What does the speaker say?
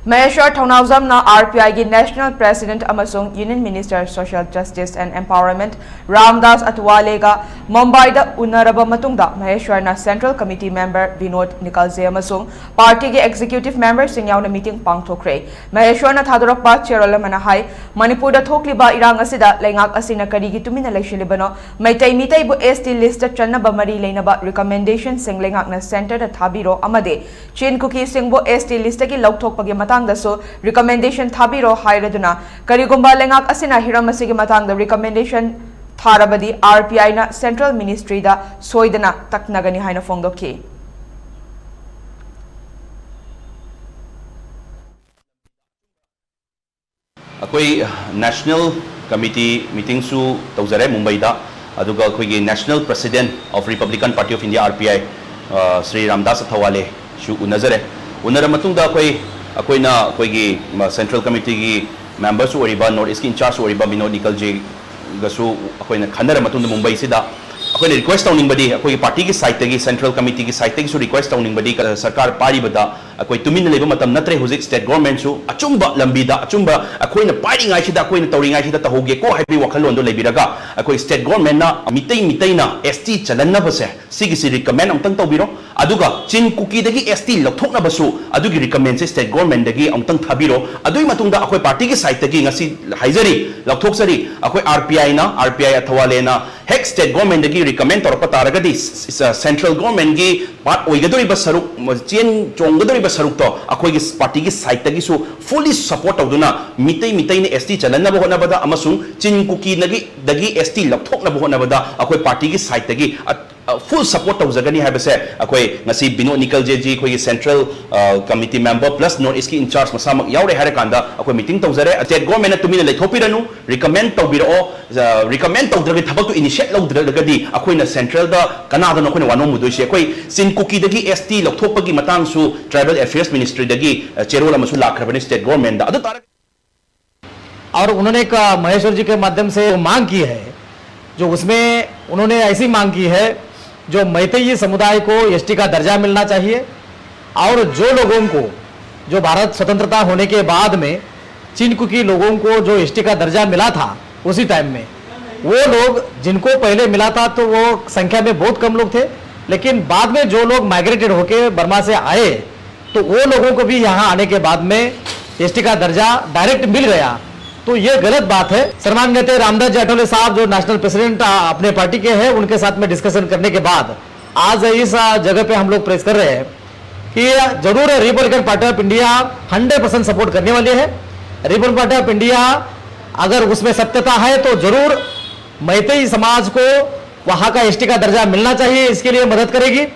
Maheshwar Thongnawjamna RPI gi National President amasung Union Minister Social Justice and Empowerment Ramdas Athwale ga Mumbai da unaraba matungda Maheshwar na Central Committee Member Vinod Nikalje amasung Party gi Executive Member sing yauna meeting pangthokre. Maheshwar na thadorakpa Cherola manahai Manipur da thokliba irang asida lengak asina karigi tumina leishilibano maitai mitai bu ST list da channaba mari leinaba recommendation sing lengak na center da thabiro amade Chin Kuki sing bu ST list gi lauthokpagi so recommendation thabiro hairaduna karigumba lengak asina hiram asigi matangda recommendation tharabadi RPI na Central Ministry da soidana taknagani haina fongdoki akoi National Committee meeting su tawzare Mumbai da aduga akoi National President of Republican Party of India RPI Sri Ramdas Athwale su unazare unara matungda akoi Central Committee gi members oriba North East in charge oriba Vinod Nikalje gasu akoi na khanara matunda Mumbai sida akoi request tawning badi akoi party gi site gi Central Committee gi site gi su request tawning badi sarkar pari bada akoi tumin leba matam natre hujik state government su achumba lambida achumba akoi na pari ngai sida akoi na tawring ngai sida tahoge ko haibi wakhalon do lebiraga akoi state government na mitai na ST chalanna base sigi si recommend amtang tawbiro aduga Chin Kuki dagi ST lathokna basu adugi recommend se state government dagi amtang thabiro adui matungda akoi party gi site dagi ngasi haizari lathok akoi RPI Athwale na hek state government dagi recommend torpa taragadi central government gi part oigadori basaruk chen chonggadori basaruk to akoi gi party gi site dagi su fully support tawduna mitai ni ST chalanna bo hona bada amasung Chin Kuki dagi ST lathokna bo hona bada akoi party gi site dagi full support tawzagani haibase akoi ngasi Vinod Nikalje ji khoi Central Committee Member plus North East in charge masamak yaure hare kanda akoi meeting tawzare state government na tumina leithopiranu recommend tawbiro recommend tawdragi thabak to initiate lawdragadi akoi na central da kanada no khoi wano mudoi she akoi Chin Kuki dagi ST lokthopagi matang su Tribal Affairs Ministry dagi Cherol amasu lakrabani state government da adu tarak और उन्होंने एक महेश्वर जी के माध्यम से मांग की है जो उसमें उन्होंने ऐसी मांग की है जो मैतेई समुदाय को एसटी का दर्जा मिलना चाहिए और जो लोगों को जो भारत स्वतंत्रता होने के बाद में चिन कुकी लोगों को जो एसटी का दर्जा मिला था उसी टाइम में वो लोग जिनको पहले मिला था तो वो संख्या में बहुत कम लोग थे लेकिन बाद में जो लोग माइग्रेटेड होके बर्मा से आए तो वो लोगों को भी यहाँ आने के बाद में एसटी का दर्जा डायरेक्ट मिल गया तो ये गलत बात है। सम्मानित नेता रामदास जी अठवले साहब जो नेशनल प्रेसिडेंट अपने पार्टी के हैं उनके साथ में डिस्कशन करने के बाद आज इस जगह पे हम लोग प्रेस कर रहे हैं कि जरूर Republican party of India 100% support करने वाली है। रिपब्लिकन पार्टी ऑफ इंडिया अगर उसमें सत्यता है तो जरूर मैतेई समाज को वहां का एसटी का दर्जा मिलना चाहिए, इसके लिए मदद करेगी।